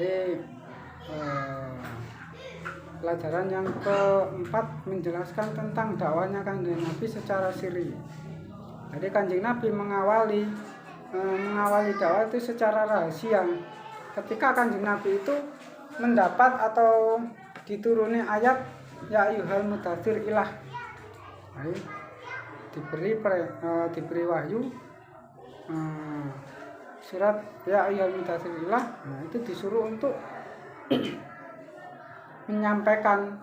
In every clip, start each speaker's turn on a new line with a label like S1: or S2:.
S1: Jadi pelajaran yang keempat menjelaskan tentang dakwahnya Kanjeng Nabi secara sirri. Jadi Kanjeng Nabi mengawali dakwah itu secara rahasia. Ketika Kanjeng Nabi itu mendapat atau dituruni ayat ya ayyuhal mudaththir ilah. Jadi diberi wahyu surat ya ayyuhal mudaththir ilah. Nah, itu disuruh untuk menyampaikan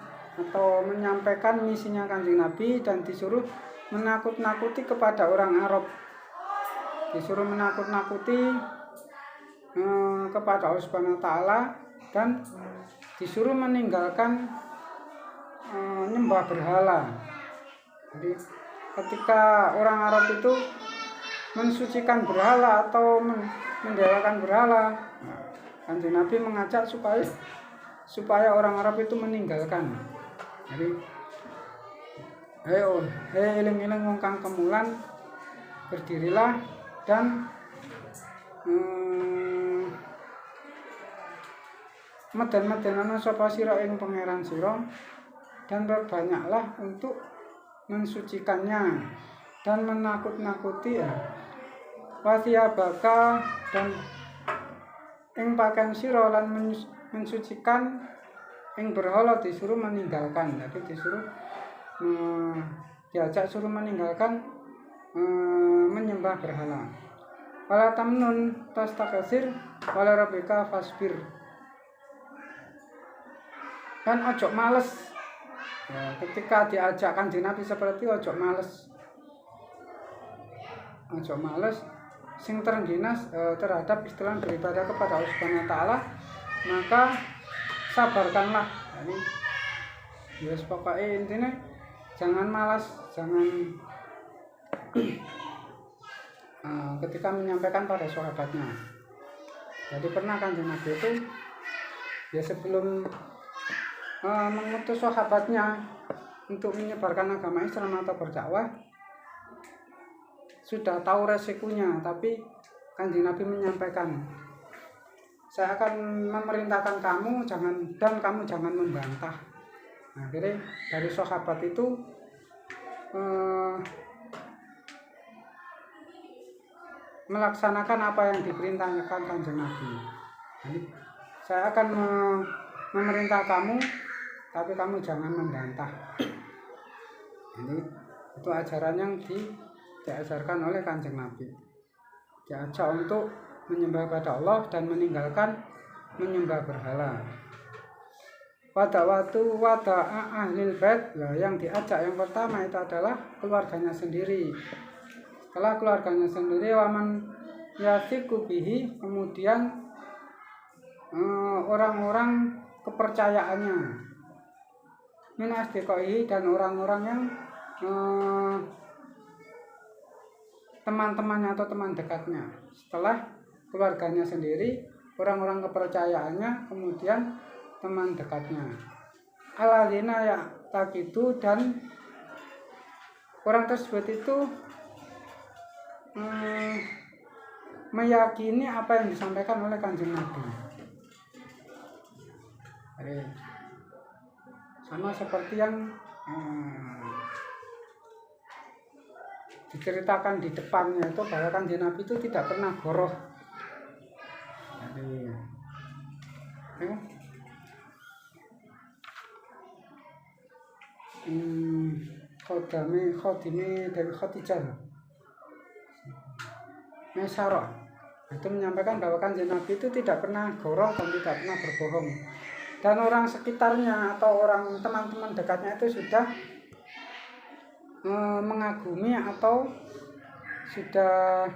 S1: misinya Kanjeng Nabi dan disuruh menakut-nakuti kepada orang Arab, disuruh menakut-nakuti kepada Allah Subhanahu wa taala dan disuruh meninggalkan nyembah berhala. Jadi ketika orang Arab itu mensucikan berhala atau mendewakan berhala, Kanjeng Nabi mengajak supaya orang Arab itu meninggalkan. Jadi hei eling-eling wong kang kemulan, berdirilah dan meden-medenana sapa sira ing pangeran sira dan berbanyaklah untuk mensucikannya dan menakut-nakuti wasiyabaka dan ing pakaian sira lan mensucikan ing berhala disuruh meninggalkan. Jadi disuruh diajak suruh meninggalkan menyembah berhala. Wala tamnun tastakthir wala rabbika fasbir. Dan ojo males. Ya, ketika diajak Kanjeng Nabi seperti ojo males. Ojo males sing terengginas terhadap istilah beribadah kepada Allah Subhanahu wa taala, maka sabarkanlah. Jadi yes, pokoknya intinya jangan malas, jangan ketika menyampaikan pada sahabatnya. Jadi pernah Kanjeng Nabi itu ya sebelum mengutus sahabatnya untuk menyebarkan agama Islam atau berdakwah, sudah tahu resikonya, tapi Kanjeng Nabi menyampaikan, saya akan memerintahkan kamu kamu jangan membantah. Nah, akhirnya dari sahabat itu melaksanakan apa yang diperintahkan Kanjeng Nabi. Jadi, saya akan memerintah kamu, tapi kamu jangan membantah. Ini itu ajaran yang diajarkan oleh Kanjeng Nabi. Diajak untuk menyembah pada Allah dan meninggalkan menyembah berhala. Wada'a ahlil bait. Nah, yang diajak yang pertama itu adalah keluarganya sendiri. Setelah keluarganya sendiri, waman yasiku bihi, kemudian orang-orang kepercayaannya, min asdiqaihi, dan orang-orang yang teman-temannya atau teman dekatnya. Setelah keluarganya sendiri, orang-orang kepercayaannya, kemudian teman dekatnya. Alladzina ya taqidu, dan orang tersebut itu meyakini apa yang disampaikan oleh Kanjeng Nabi. Sama seperti yang diceritakan di depannya itu, bahwa Kanjeng Nabi itu tidak pernah goroh. Jadi Khodimi dari Khadijah Mesarah itu menyampaikan bahwa Kanjeng Nabi itu tidak pernah goroh dan tidak pernah berbohong, dan orang sekitarnya atau orang teman-teman dekatnya itu sudah mengagumi atau sudah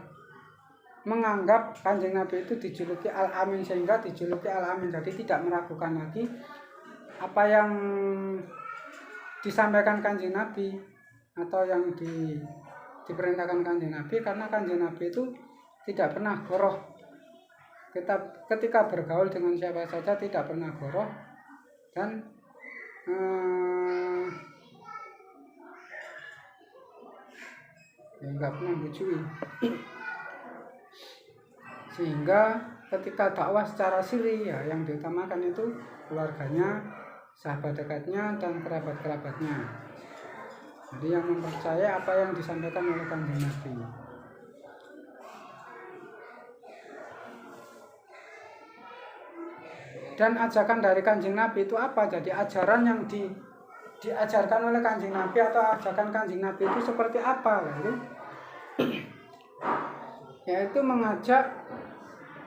S1: menganggap Kanjeng Nabi itu dijuluki Al-Amin, sehingga dijuluki Al-Amin. Jadi tidak meragukan lagi apa yang disampaikan Kanjeng Nabi atau yang diperintahkan Kanjeng Nabi, karena Kanjeng Nabi itu tidak pernah goroh. Ketika bergaul dengan siapa saja tidak pernah goroh dan nggak pernah bujui, sehingga ketika dakwah secara siri ya yang diutamakan itu keluarganya, sahabat dekatnya, dan kerabat-kerabatnya. Jadi yang mempercayai apa yang disampaikan oleh Kanjeng Nabi. Dan ajakan dari Kanjeng Nabi itu apa? Jadi ajaran yang diajarkan oleh Kanjeng Nabi atau ajakan Kanjeng Nabi itu seperti apa? Gitu? Yaitu mengajak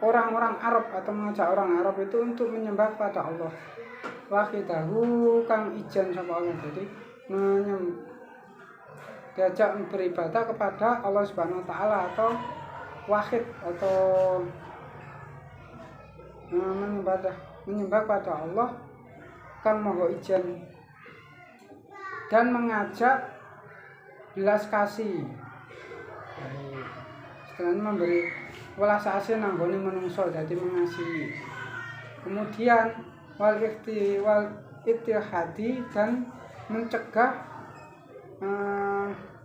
S1: orang-orang Arab atau mengajak orang Arab itu untuk menyembah pada Allah. Wahidahu kang ijen sama Allah. Jadi diajak beribadah kepada Allah Subhanahu wa taala atau wahid atau menyembah pada Allah kang maha ijen dan mengajak belas kasih. Setelah memberi welas asih nanggone menungso dadi mengasihi. Kemudian wal ittihadi dan mencegah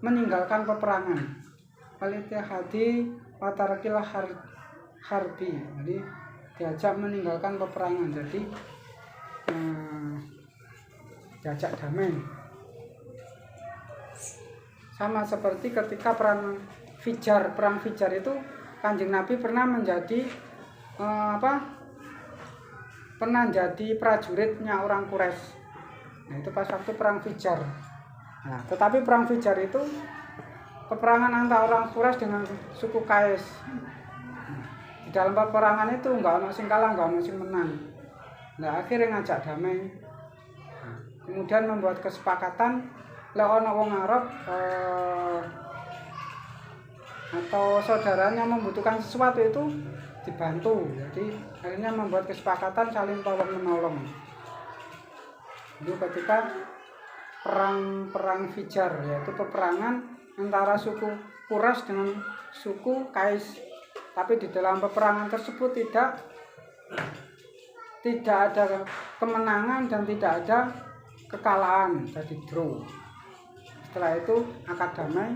S1: meninggalkan peperangan. Wal ittihadi wa tarakil harbi. Jadi diajak meninggalkan peperangan. Jadi diajak damai. Sama seperti ketika perang Fijar itu Kanjeng Nabi pernah menjadi pernah jadi prajuritnya orang Quraisy. Nah, itu pas waktu perang Fijar. Nah, tetapi perang Fijar itu peperangan antara orang Quraisy dengan suku Qais. Di dalam peperangan itu enggak ono sing kalah, enggak ono sing menang. Nah, akhirnya ngajak damai. Kemudian membuat kesepakatan lek ono wong Arab atau saudaranya membutuhkan sesuatu itu dibantu. Jadi akhirnya membuat kesepakatan saling tolong menolong. Itu ketika perang Fijar, yaitu peperangan antara suku Quraisy dengan suku Qais. Tapi di dalam peperangan tersebut tidak ada kemenangan dan tidak ada kekalahan, jadi draw. Setelah itu akad damai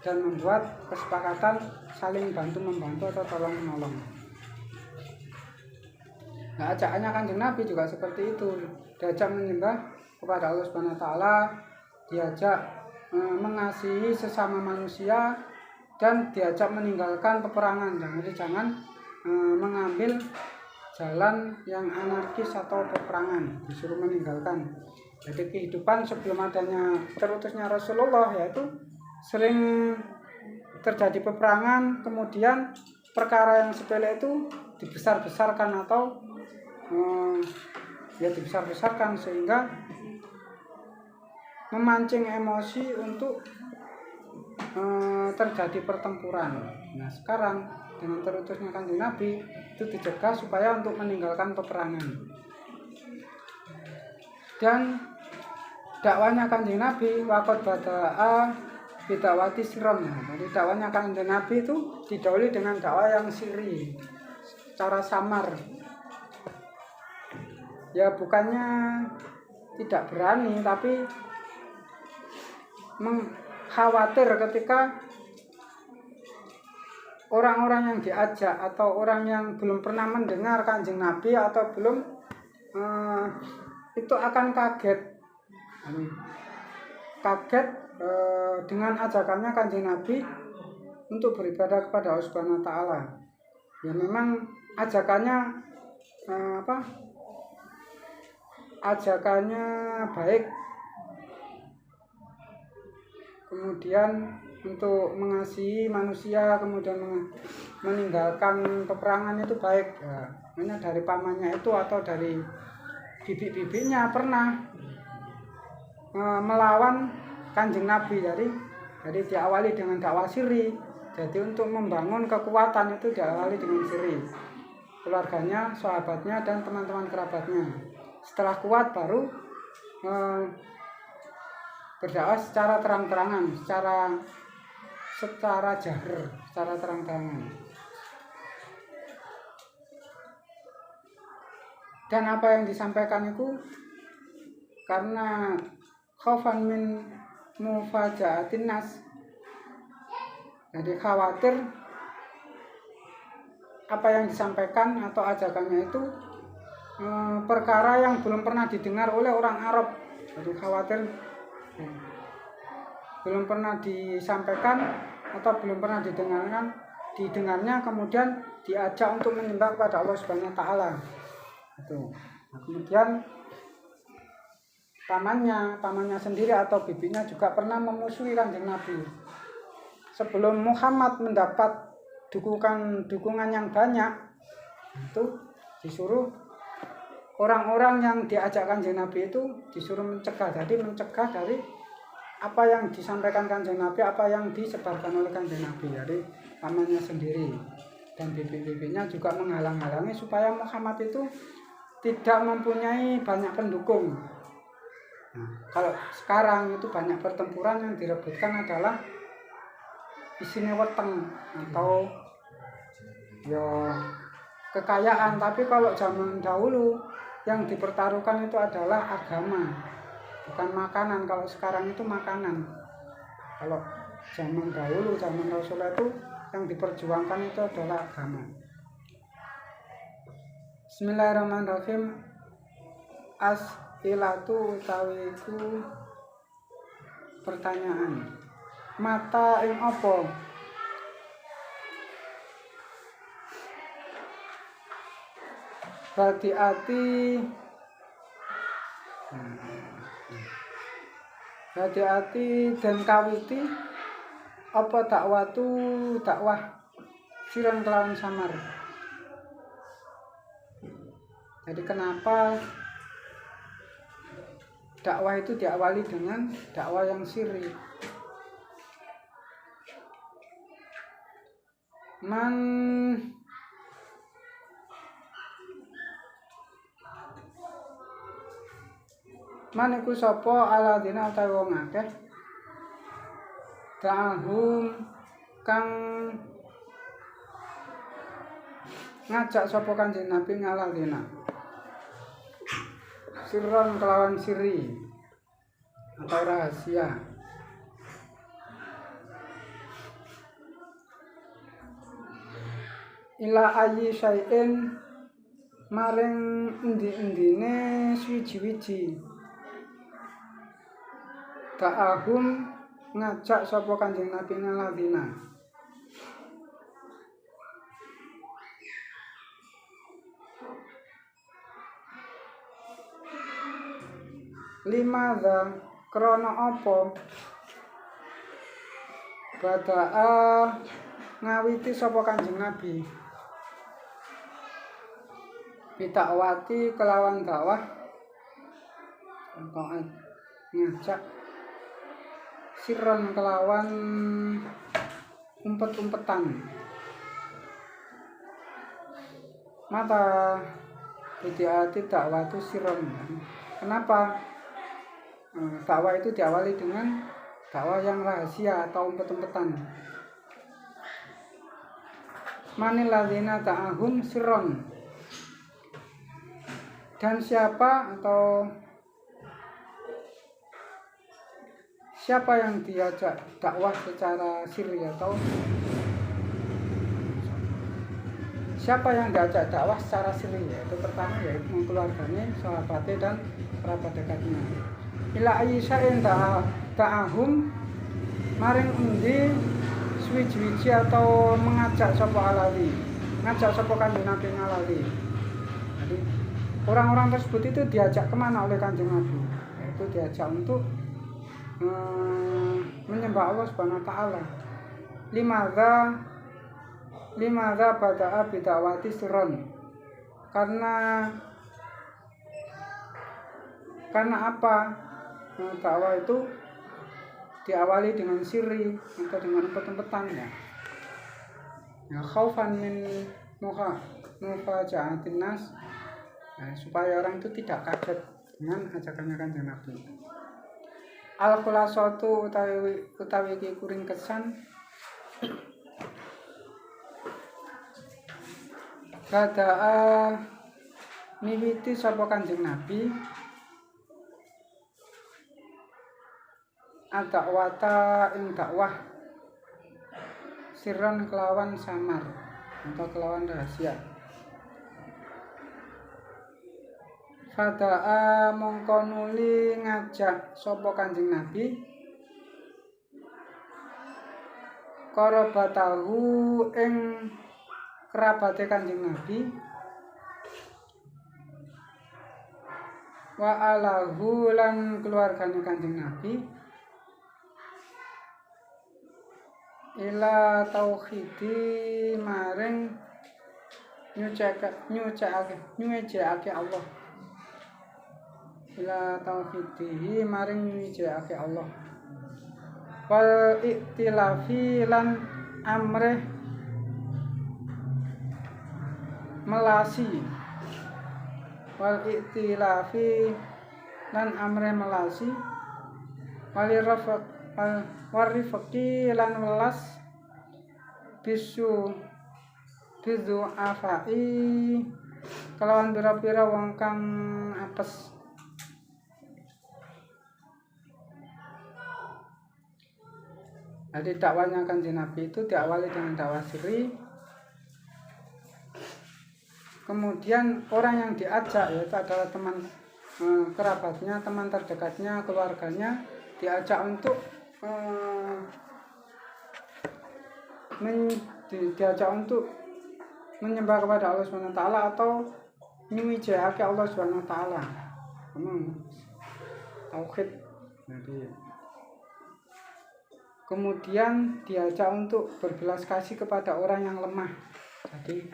S1: dan membuat kesepakatan saling bantu-membantu atau tolong-menolong. Nah, ajakannya Kanjeng Nabi juga seperti itu. Diajak menyembah kepada Allah Subhanahu wa taala, diajak mengasihi sesama manusia, dan diajak meninggalkan peperangan. Jadi jangan mengambil jalan yang anarkis atau peperangan, disuruh meninggalkan. Jadi kehidupan sebelum adanya terutusnya Rasulullah yaitu sering terjadi peperangan, kemudian perkara yang sepele itu dibesar-besarkan atau dibesar-besarkan sehingga memancing emosi untuk terjadi pertempuran. Nah, sekarang dengan terutusnya Kanjeng Nabi itu dicegah supaya untuk meninggalkan peperangan. Dan dakwanya Kanjeng Nabi waqad bada'a bidawati sirron. Jadi dakwanya Kanjeng Nabi itu didahului dengan dakwah yang siri, secara samar. Ya bukannya tidak berani, tapi khawatir ketika orang-orang yang diajak atau orang yang belum pernah mendengar Kanjeng Nabi atau belum itu akan kaget dengan ajakannya Kanjeng Nabi untuk beribadah kepada Allah Subhanahu wa taala. Ya memang ajakannya ajakannya baik, kemudian untuk mengasihi manusia, kemudian meninggalkan peperangan itu baik. Ya, mana dari pamannya itu atau dari bibi-bibinya pernah melawan Kanjeng Nabi. Jadi diawali dengan dakwah siri. Jadi untuk membangun kekuatan itu diawali dengan siri. Keluarganya, sahabatnya, dan teman-teman kerabatnya. Setelah kuat baru berdakwah secara terang-terangan, secara jahar, secara terang-terangan. Dan apa yang disampaikan itu karena khaufan min mufaja'atin nas. Jadi khawatir apa yang disampaikan atau ajakannya itu perkara yang belum pernah didengar oleh orang Arab. Jadi khawatir belum pernah disampaikan atau belum pernah didengarnya kemudian diajak untuk menyembah kepada Allah Subhanahu wa taala. Itu. Nah, kemudian pamannya sendiri atau bibinya juga pernah memusuhi Kanjeng Nabi. Sebelum Muhammad mendapat dukungan yang banyak, itu disuruh orang-orang yang diajak Kanjeng Nabi itu disuruh mencegah. Jadi mencegah dari apa yang disampaikan Kanjeng Nabi, apa yang disebarkan oleh Kanjeng Nabi. Jadi pamannya sendiri dan bibi-bibinya juga menghalang-halangi supaya Muhammad itu tidak mempunyai banyak pendukung. Nah, kalau sekarang itu banyak pertempuran yang direbutkan adalah isinya weteng atau kekayaan, tapi kalau zaman dahulu yang dipertaruhkan itu adalah agama, bukan makanan. Kalau sekarang itu makanan. Kalau zaman dahulu, zaman Rasulullah itu yang diperjuangkan itu adalah agama. Bismillahirrahmanirrahim. As-ilatu utawi iku pertanyaan. Mata ing apa? Hati-hati dan kawiti apa dakwah siran kelawan samar. Jadi kenapa dakwah itu diawali dengan dakwah yang sirri? Man iku sapa aladina utawi wong akeh da'ahum kang ngajak sapa Kanjeng Nabi ngaladina sirron kelawan siri atau rahasia. Ila ayyi syai'in maring endi-endine suwiji-wiji ta'ahum ngajak sapa Kanjeng Nabi ngaladina. Limadha krana apa bada'a ngawiti sapa Kanjeng Nabi bitakwati kelawan dakwah ngajak sirron kelawan umpet-umpetan. Mata bid'ati dakwatu sirron. Kenapa dakwah itu diawali dengan dakwah yang rahasia atau umpet-umpetan? Manil ladzina ta'ahum sirron. Dan siapa yang diajak dakwah secara sirri atau siapa yang diajak dakwah secara sirri? Yaitu pertama yaitu keluarganya, sahabatnya dan kerabat dekatnya. Ila ayyisain ta'ahum maring endi swiji-wiji atau mengajak sapa alali, ngajak sapa Kanjeng Nabi ngalali. Jadi orang-orang tersebut itu diajak kemana oleh Kanjeng Nabi? Yaitu diajak untuk menyembah Allah Subhanahu wa taala. Limadza bada'a bid'awati sirron. Karena apa? Dakwah itu diawali dengan sirri atau dengan umpet-umpetan ya. Khaufan min mufaja'atin nas. Supaya orang itu tidak kaget dengan ajakannya Kanjeng Nabi. Al-khulasatu utawi iki kuring kesan bada'a miwiti sapa Kanjeng Nabi ad-dakwata ing dakwah sirron kelawan samar. atau kelawan rahasia. Fada'a mongko nuli ngajak sapa Kanjeng Nabi qarabatahu ing kerabate Kanjeng Nabi wa alahu lan keluargane Kanjeng Nabi ila tauhidi maring nyucake Allah, ila tauhidihi maring nyucake Allah, wal iktilafi lan amreh melasi, wal iktilafi lan amreh melasi, warifqi lan welas bisu afai kelawan pira-pira wong kang apes. Jadi dakwahnya Kanjeng Nabi itu diawali dengan dakwah sirri. Kemudian orang yang diajak yaitu adalah teman kerabatnya, teman terdekatnya, keluarganya, diajak untuk menyembah kepada Allah SWT atau nyuwijake Allah SWT. Tauhid. Kemudian diajak untuk berbelas kasih kepada orang yang lemah. Jadi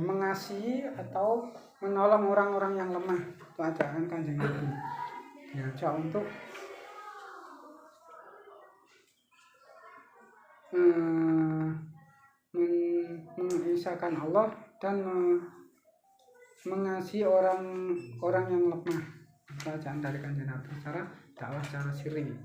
S1: mengasihi atau menolong orang-orang yang lemah. Itu ajaran Kanjeng Nabi. Diajak untuk mengisahkan Allah dan mengasihi orang yang lemah. Bacaan dari Kanjeng Nabi secara dakwah secara sirri.